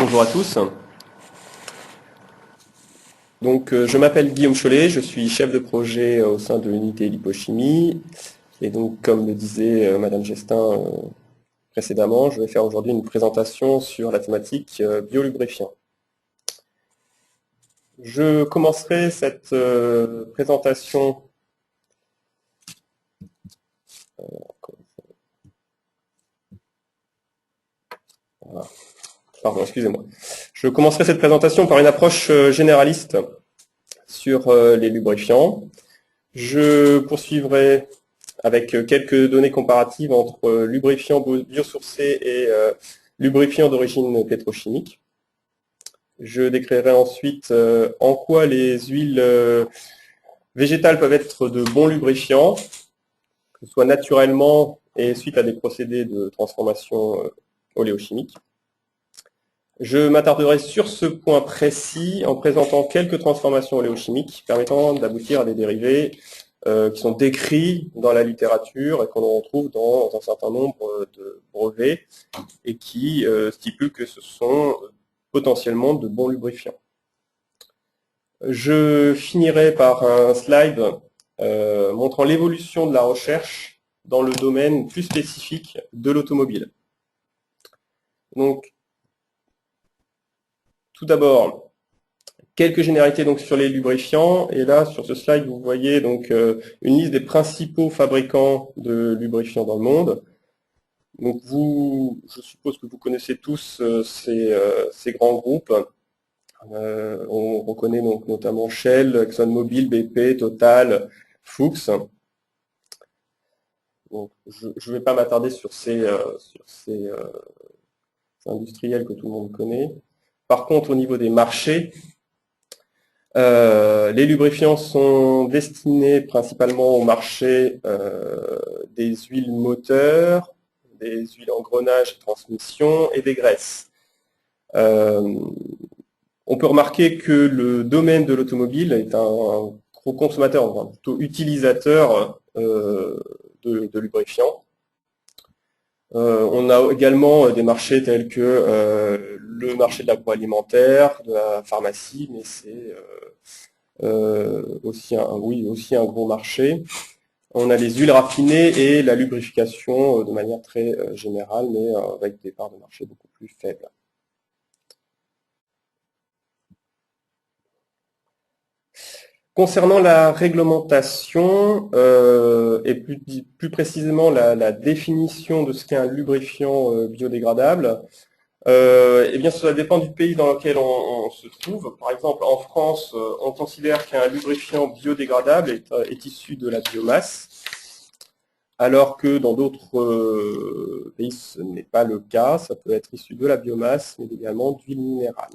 Bonjour à tous. Donc, je m'appelle Guillaume Chollet, je suis chef de projet au sein de l'unité lipochimie. Et donc, comme le disait Madame Gestin précédemment, je vais faire aujourd'hui une présentation sur la thématique biolubrifiant. Je commencerai cette présentation. Voilà. Pardon, excusez-moi. Je commencerai cette présentation par une approche généraliste sur les lubrifiants. Je poursuivrai avec quelques données comparatives entre lubrifiants biosourcés et lubrifiants d'origine pétrochimique. Je décrirai ensuite en quoi les huiles végétales peuvent être de bons lubrifiants, que ce soit naturellement et suite à des procédés de transformation oléochimique. Je m'attarderai sur ce point précis en présentant quelques transformations oléochimiques permettant d'aboutir à des dérivés qui sont décrits dans la littérature et qu'on retrouve dans un certain nombre de brevets et qui stipulent que ce sont potentiellement de bons lubrifiants. Je finirai par un slide montrant l'évolution de la recherche dans le domaine plus spécifique de l'automobile. Donc, tout d'abord, quelques généralités donc sur les lubrifiants. Et là, sur ce slide, vous voyez donc une liste des principaux fabricants de lubrifiants dans le monde. Donc je suppose que vous connaissez tous ces grands groupes. On reconnaît donc notamment Shell, ExxonMobil, BP, Total, Fuchs. Donc, je ne vais pas m'attarder sur ces industriels que tout le monde connaît. Par contre, au niveau des marchés, les lubrifiants sont destinés principalement au marché des huiles moteurs, des huiles engrenage et transmission et des graisses. On peut remarquer que le domaine de l'automobile est un gros consommateur, enfin plutôt utilisateur de lubrifiants. On a également des marchés tels que le marché de l'agroalimentaire, de la pharmacie, mais c'est aussi un gros marché. On a les huiles raffinées et la lubrification de manière très générale, mais avec des parts de marché beaucoup plus faibles. Concernant la réglementation et plus précisément la définition de ce qu'est un lubrifiant biodégradable, eh bien, cela dépend du pays dans lequel on se trouve. Par exemple, en France, on considère qu'un lubrifiant biodégradable est issu de la biomasse, alors que dans d'autres pays, ce n'est pas le cas. Ça peut être issu de la biomasse, mais également d'huile minérale.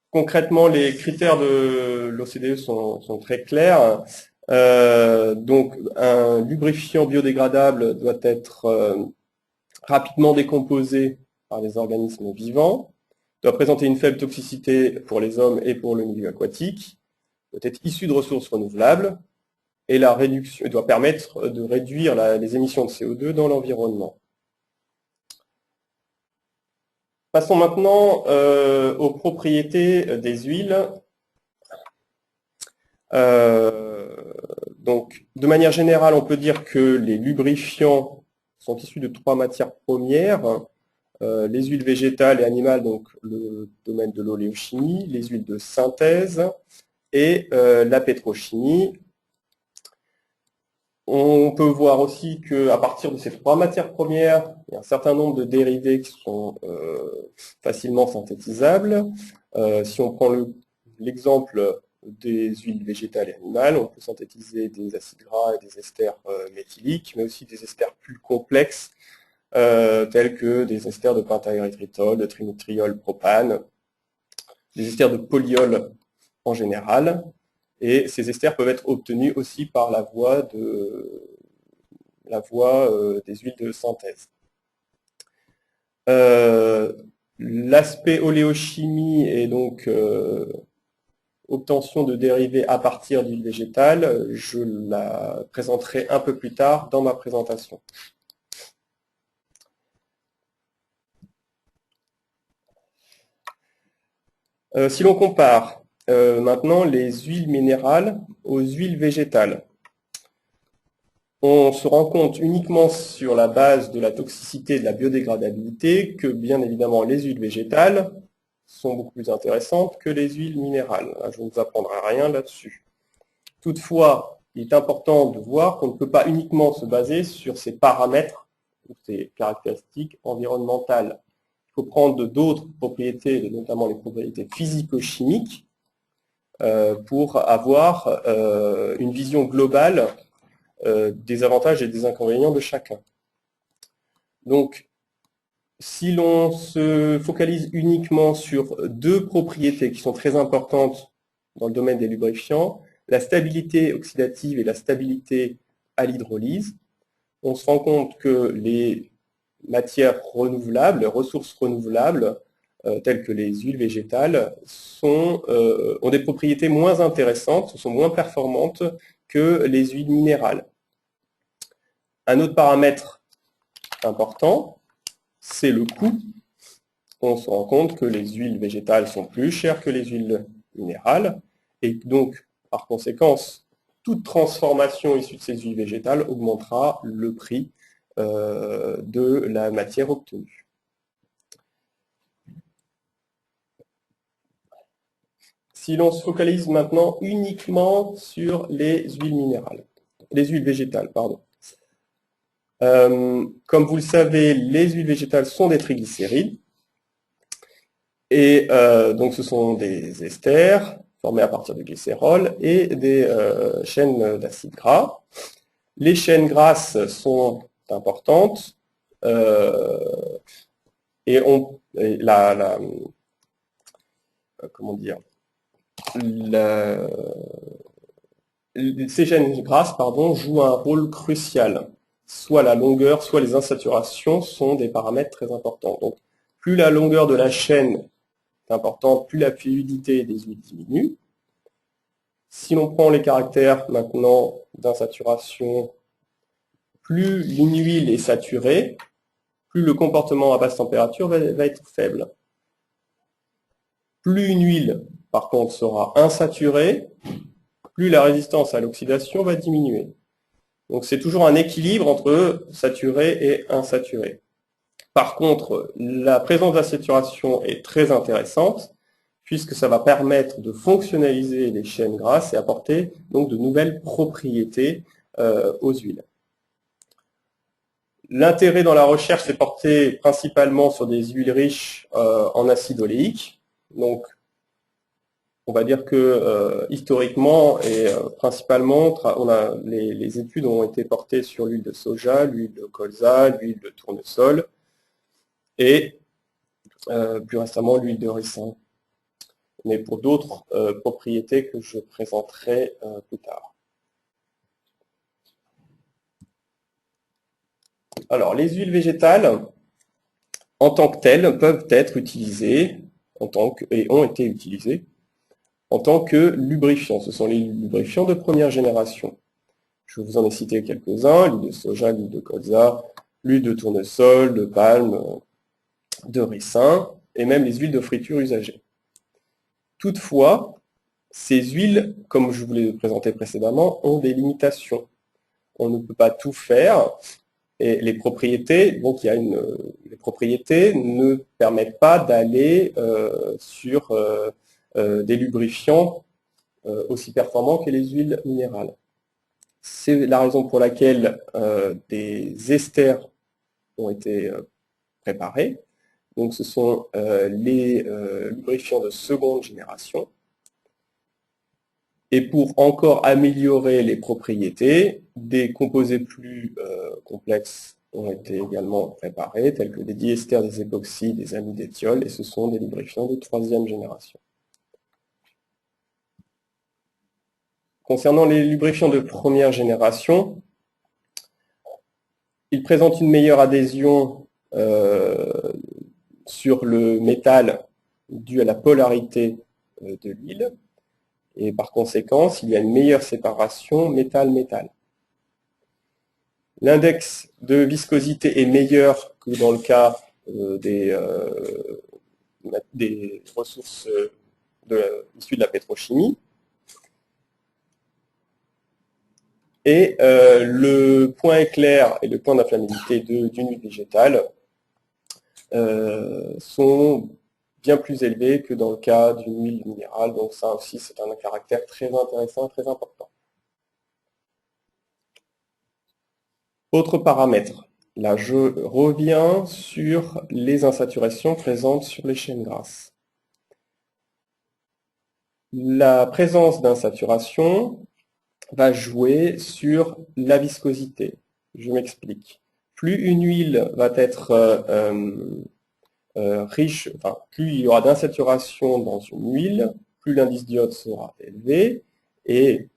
Concrètement, les critères de l'OCDE sont très clairs. Donc, un lubrifiant biodégradable doit être rapidement décomposé par des organismes vivants, doit présenter une faible toxicité pour les hommes et pour le milieu aquatique, doit être issu de ressources renouvelables, et la réduction doit permettre de réduire les émissions de CO2 dans l'environnement. Passons maintenant aux propriétés des huiles. Donc, de manière générale, on peut dire que les lubrifiants sont issus de 3 matières premières. Les huiles végétales et animales, donc le domaine de l'oléochimie, les huiles de synthèse et la pétrochimie. On peut voir aussi qu'à partir de ces 3 matières premières, il y a un certain nombre de dérivés qui sont facilement synthétisables. Si on prend l'exemple des huiles végétales et animales, on peut synthétiser des acides gras et des esters méthyliques, mais aussi des esters plus complexes, tels que des esters de pentaérythritol, de trimétriol propane, des esters de polyol en général, et ces esters peuvent être obtenus aussi par la voie des huiles de synthèse. L'aspect oléochimie est donc obtention de dérivés à partir d'huile végétale. Je la présenterai un peu plus tard dans ma présentation. Si l'on compare maintenant les huiles minérales aux huiles végétales, on se rend compte uniquement sur la base de la toxicité et de la biodégradabilité que bien évidemment les huiles végétales sont beaucoup plus intéressantes que les huiles minérales. Je ne vous apprendrai rien là-dessus. Toutefois, il est important de voir qu'on ne peut pas uniquement se baser sur ces paramètres ou ces caractéristiques environnementales. Il faut prendre d'autres propriétés, notamment les propriétés physico-chimiques, pour avoir une vision globale des avantages et des inconvénients de chacun. Donc, si l'on se focalise uniquement sur deux propriétés qui sont très importantes dans le domaine des lubrifiants, la stabilité oxydative et la stabilité à l'hydrolyse, on se rend compte que les matières renouvelables, les ressources renouvelables, telles que les huiles végétales, ont des propriétés moins intéressantes, sont moins performantes que les huiles minérales. Un autre paramètre important, c'est le coût. On se rend compte que les huiles végétales sont plus chères que les huiles minérales, et donc, par conséquence, toute transformation issue de ces huiles végétales augmentera le prix de la matière obtenue. Si l'on se focalise maintenant uniquement sur les huiles minérales, les huiles végétales, pardon. Comme vous le savez, les huiles végétales sont des triglycérides, et donc ce sont des esters formés à partir de glycérol et des chaînes d'acides gras. Les chaînes grasses sont importantes comment dire, ces chaînes grasses jouent un rôle crucial. Soit la longueur, soit les insaturations sont des paramètres très importants. Donc, plus la longueur de la chaîne est importante, plus la fluidité des huiles diminue. Si l'on prend les caractères maintenant d'insaturation, plus une huile est saturée, plus le comportement à basse température va être faible. Plus une huile, par contre, sera insaturée, plus la résistance à l'oxydation va diminuer. Donc c'est toujours un équilibre entre saturé et insaturé. Par contre, la présence de la saturation est très intéressante, puisque ça va permettre de fonctionnaliser les chaînes grasses et apporter donc de nouvelles propriétés aux huiles. L'intérêt dans la recherche s'est porté principalement sur des huiles riches en acide oléique. Donc, on va dire que historiquement et principalement, les études ont été portées sur l'huile de soja, l'huile de colza, l'huile de tournesol et plus récemment l'huile de ricin. Mais pour d'autres propriétés que je présenterai plus tard. Alors, les huiles végétales, en tant que telles, peuvent être utilisées et ont été utilisées en tant que lubrifiants. Ce sont les lubrifiants de première génération. Je vous en ai cité quelques-uns, l'huile de soja, l'huile de colza, l'huile de tournesol, de palme, de ricin, et même les huiles de friture usagées. Toutefois, ces huiles, comme je vous l'ai présenté précédemment, ont des limitations. On ne peut pas tout faire, et les propriétés, donc les propriétés ne permettent pas d'aller sur des lubrifiants aussi performants que les huiles minérales. C'est la raison pour laquelle des esters ont été préparés. Donc ce sont les lubrifiants de seconde génération. Et pour encore améliorer les propriétés, des composés plus complexes ont été également préparés, tels que des diesters, des époxys, des amides d'éthiol, et ce sont des lubrifiants de troisième génération. Concernant les lubrifiants de première génération, ils présentent une meilleure adhésion sur le métal dû à la polarité de l'huile, et par conséquent, il y a une meilleure séparation métal-métal. L'index de viscosité est meilleur que dans le cas des ressources issus de la pétrochimie. Et le point éclair et le point d'inflammabilité d'une huile végétale sont bien plus élevés que dans le cas d'une huile minérale. Donc ça aussi, c'est un caractère très intéressant, très important. Autre paramètre. Là, je reviens sur les insaturations présentes sur les chaînes grasses. La présence d'insaturation va jouer sur la viscosité. Je m'explique. Plus une huile va être riche, enfin, plus il y aura d'insaturation dans une huile, plus l'indice d'iode sera élevé et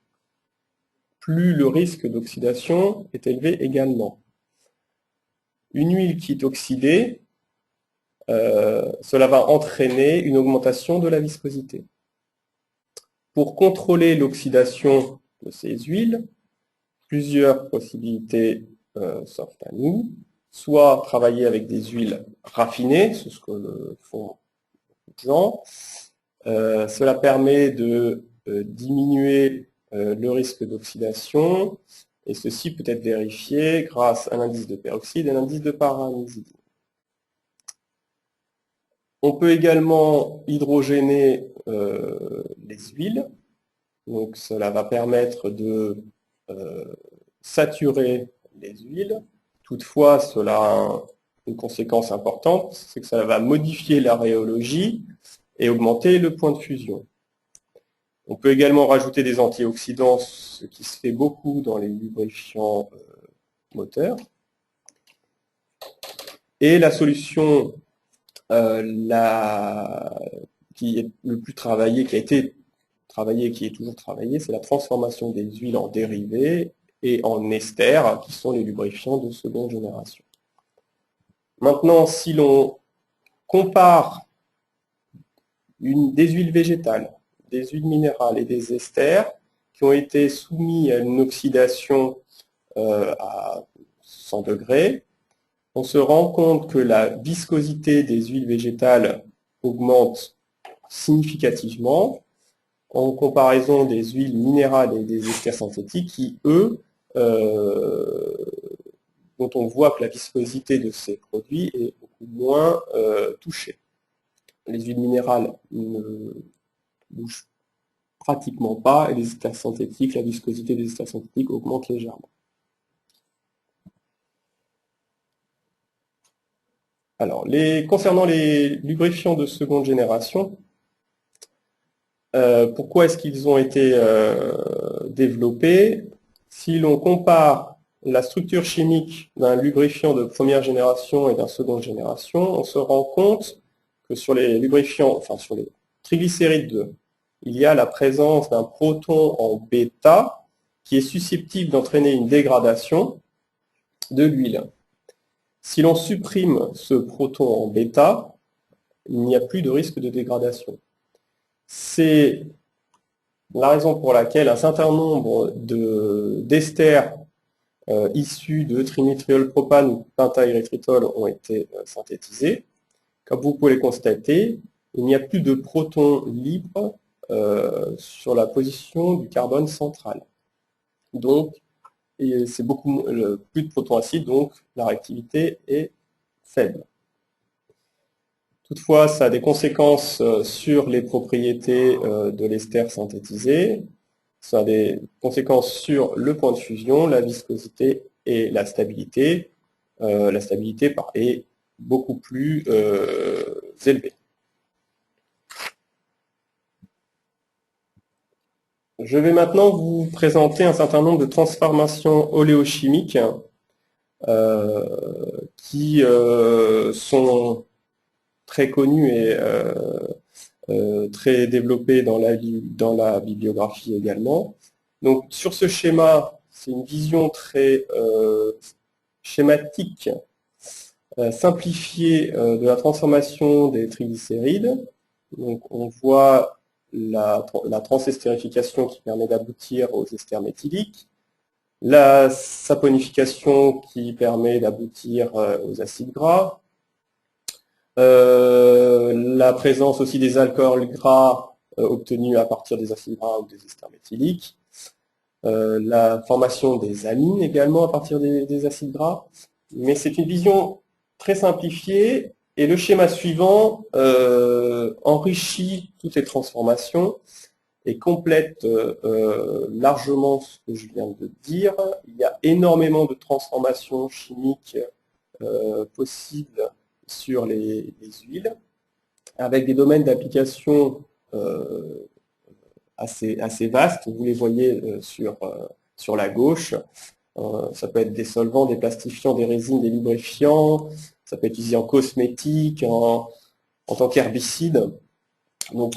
plus le risque d'oxydation est élevé également. Une huile qui est oxydée, cela va entraîner une augmentation de la viscosité. Pour contrôler l'oxydation de ces huiles, plusieurs possibilités s'offrent à nous. Soit travailler avec des huiles raffinées, c'est ce que font beaucoup de gens. Cela permet de diminuer le risque d'oxydation, et ceci peut être vérifié grâce à l'indice de peroxyde et l'indice de paramizidine. On peut également hydrogéner les huiles, donc cela va permettre de saturer les huiles. Toutefois, cela a une conséquence importante, c'est que ça va modifier la rhéologie et augmenter le point de fusion. On peut également rajouter des antioxydants, ce qui se fait beaucoup dans les lubrifiants moteurs. Et la solution qui est le plus travaillée, qui a été travaillée et qui est toujours travaillée, c'est la transformation des huiles en dérivés et en esters, qui sont les lubrifiants de seconde génération. Maintenant, si l'on compare des huiles végétales, des huiles minérales et des esters qui ont été soumis à une oxydation à 100 degrés, on se rend compte que la viscosité des huiles végétales augmente significativement en comparaison des huiles minérales et des esters synthétiques qui, eux, dont on voit que la viscosité de ces produits est beaucoup moins touchée. Les huiles minérales ne bougent pratiquement pas, et les esters synthétiques, la viscosité des esters synthétiques augmente légèrement. Alors, concernant les lubrifiants de seconde génération, pourquoi est-ce qu'ils ont été développés? Si l'on compare la structure chimique d'un lubrifiant de première génération et d'un seconde génération, on se rend compte que sur les lubrifiants, enfin sur les triglycérides, il y a la présence d'un proton en bêta qui est susceptible d'entraîner une dégradation de l'huile. Si l'on supprime ce proton en bêta, il n'y a plus de risque de dégradation. C'est la raison pour laquelle un certain nombre d'esters issus de trinitriol-propane ou pentaérythritol ont été synthétisés. Comme vous pouvez le constater, il n'y a plus de protons libres sur la position du carbone central. Donc, c'est beaucoup plus de protons acides, donc la réactivité est faible. Toutefois, ça a des conséquences sur les propriétés de l'ester synthétisé, ça a des conséquences sur le point de fusion, la viscosité et la stabilité. La stabilité est beaucoup plus élevée. Je vais maintenant vous présenter un certain nombre de transformations oléochimiques qui sont très connues et très développées dans la bibliographie également. Donc sur ce schéma, c'est une vision très schématique, simplifiée de la transformation des triglycérides. Donc on voit la transestérification qui permet d'aboutir aux esters méthyliques, la saponification qui permet d'aboutir aux acides gras, la présence aussi des alcools gras obtenus à partir des acides gras ou des esters méthyliques. La formation des amines également à partir des acides gras. Mais c'est une vision très simplifiée et le schéma suivant enrichit toutes les transformations et complète largement ce que je viens de dire. Il y a énormément de transformations chimiques possibles sur les huiles, avec des domaines d'application assez vastes. Vous les voyez sur la gauche. Ça peut être des solvants, des plastifiants, des résines, des lubrifiants. Ça peut être utilisé en cosmétique, en tant qu'herbicide. Donc,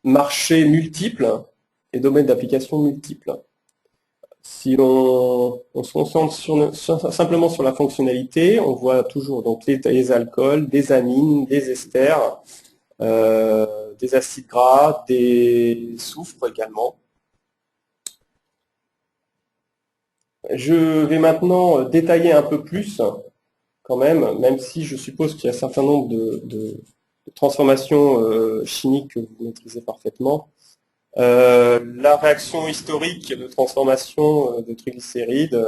marchés multiples et domaines d'application multiples. Si on se concentre simplement sur la fonctionnalité, on voit toujours donc les alcools, des amines, des esters, des acides gras, des soufres également. Je vais maintenant détailler un peu plus, quand même si je suppose qu'il y a un certain nombre de transformations chimiques que vous maîtrisez parfaitement. La réaction historique de transformation de triglycérides,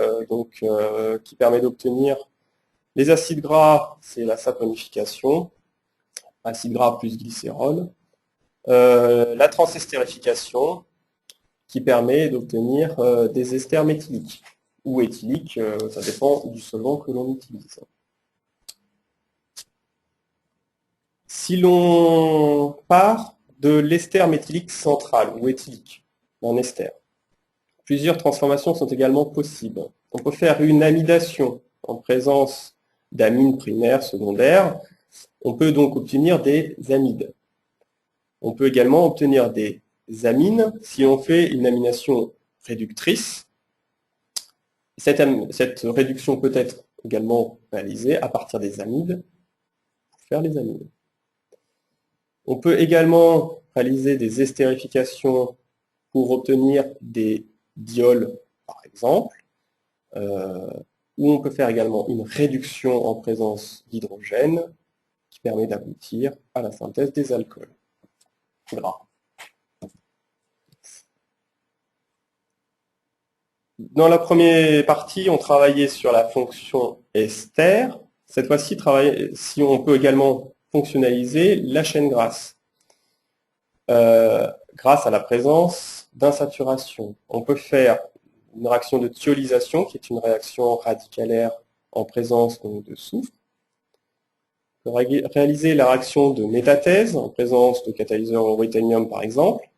qui permet d'obtenir les acides gras, c'est la saponification, acide gras plus glycérol. La transestérification, qui permet d'obtenir des esters méthyliques ou éthyliques, ça dépend du solvant que l'on utilise. Si l'on part de l'ester méthylique central ou éthylique d'un ester, plusieurs transformations sont également possibles. On peut faire une amidation en présence d'amines primaires, secondaires. On peut donc obtenir des amides. On peut également obtenir des amines si on fait une amination réductrice. Cette réduction peut être également réalisée à partir des amides pour faire les amines. On peut également réaliser des estérifications pour obtenir des diols, par exemple, ou on peut faire également une réduction en présence d'hydrogène qui permet d'aboutir à la synthèse des alcools gras. Dans la première partie, on travaillait sur la fonction ester. Cette fois-ci, si on peut également fonctionnaliser la chaîne grasse. Grâce à la présence d'insaturation. On peut faire une réaction de thiolisation, qui est une réaction radicalaire en présence de soufre. On peut réaliser la réaction de métathèse, en présence de catalyseur au ruthénium par exemple,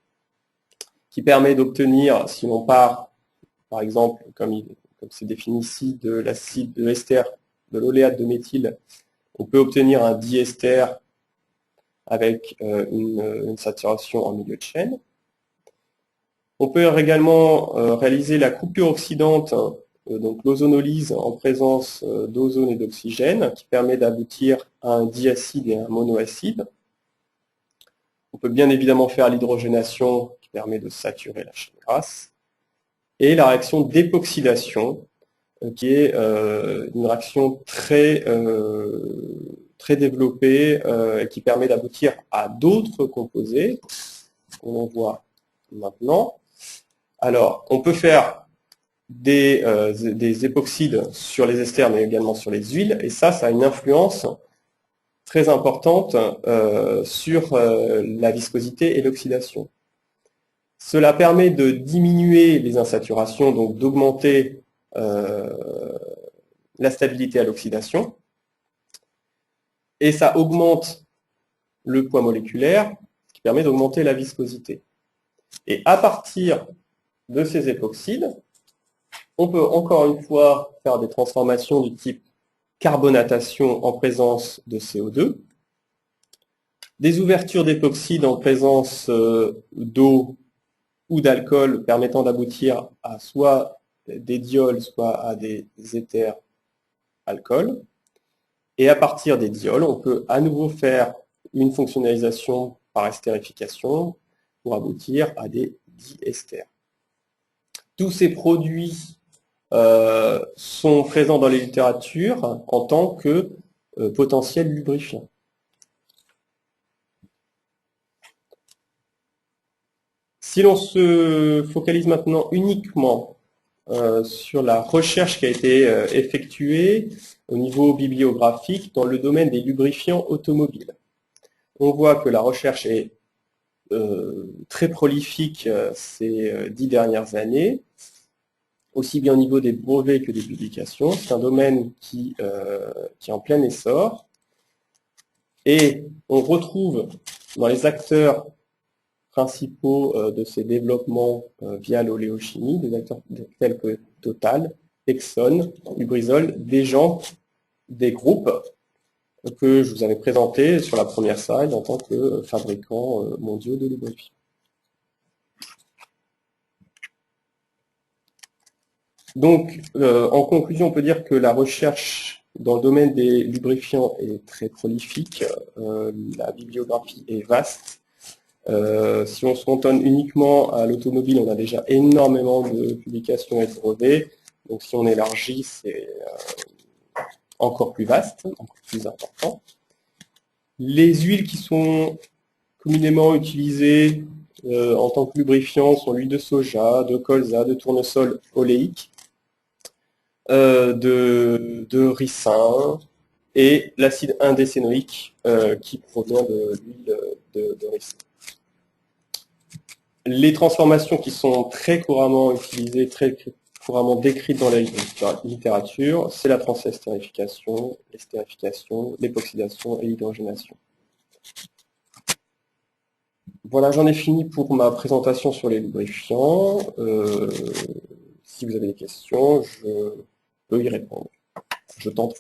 qui permet d'obtenir, si l'on part, par exemple, comme c'est défini ici, de l'acide de ester, de l'oléate de méthyle, on peut obtenir un diester avec une saturation en milieu de chaîne. On peut également réaliser la coupure oxydante, donc l'ozonolyse en présence d'ozone et d'oxygène, qui permet d'aboutir à un diacide et un monoacide. On peut bien évidemment faire l'hydrogénation, qui permet de saturer la chaîne grasse. Et la réaction d'époxydation, qui est une réaction très développée et qui permet d'aboutir à d'autres composés qu'on voit maintenant. Alors, on peut faire des époxydes sur les esters, mais également sur les huiles, et ça a une influence très importante sur la viscosité et l'oxydation. Cela permet de diminuer les insaturations, donc d'augmenter la stabilité à l'oxydation, et ça augmente le poids moléculaire, ce qui permet d'augmenter la viscosité. Et à partir de ces époxydes, on peut encore une fois faire des transformations du type carbonatation en présence de CO2, des ouvertures d'époxyde en présence d'eau ou d'alcool permettant d'aboutir à soit des diols, soit à des éthers alcools. Et à partir des diols, on peut à nouveau faire une fonctionnalisation par estérification pour aboutir à des diesters. Tous ces produits sont présents dans les littératures en tant que potentiels lubrifiants. Si l'on se focalise maintenant uniquement sur la recherche qui a été effectuée au niveau bibliographique dans le domaine des lubrifiants automobiles, on voit que la recherche est très prolifique ces 10 dernières années, aussi bien au niveau des brevets que des publications. C'est un domaine qui est en plein essor. Et on retrouve dans les acteurs principaux de ces développements via l'oléochimie, des acteurs tels que Total, Exxon, Lubrizol, des gens, des groupes que je vous avais présentés sur la première slide en tant que fabricants mondiaux de lubrifiants. Donc, en conclusion, on peut dire que la recherche dans le domaine des lubrifiants est très prolifique, la bibliographie est vaste. Si on se cantonne uniquement à l'automobile, on a déjà énormément de publications et de brevets. Donc si on élargit, c'est encore plus vaste, encore plus important. Les huiles qui sont communément utilisées en tant que lubrifiant sont l'huile de soja, de colza, de tournesol oléique, de ricin et l'acide indécénoïque qui provient de l'huile de ricin. Les transformations qui sont très couramment utilisées, très couramment décrites dans la littérature, c'est la transestérification, l'estérification, l'époxydation et l'hydrogénation. Voilà, j'en ai fini pour ma présentation sur les lubrifiants. Si vous avez des questions, je peux y répondre. Je tenterai.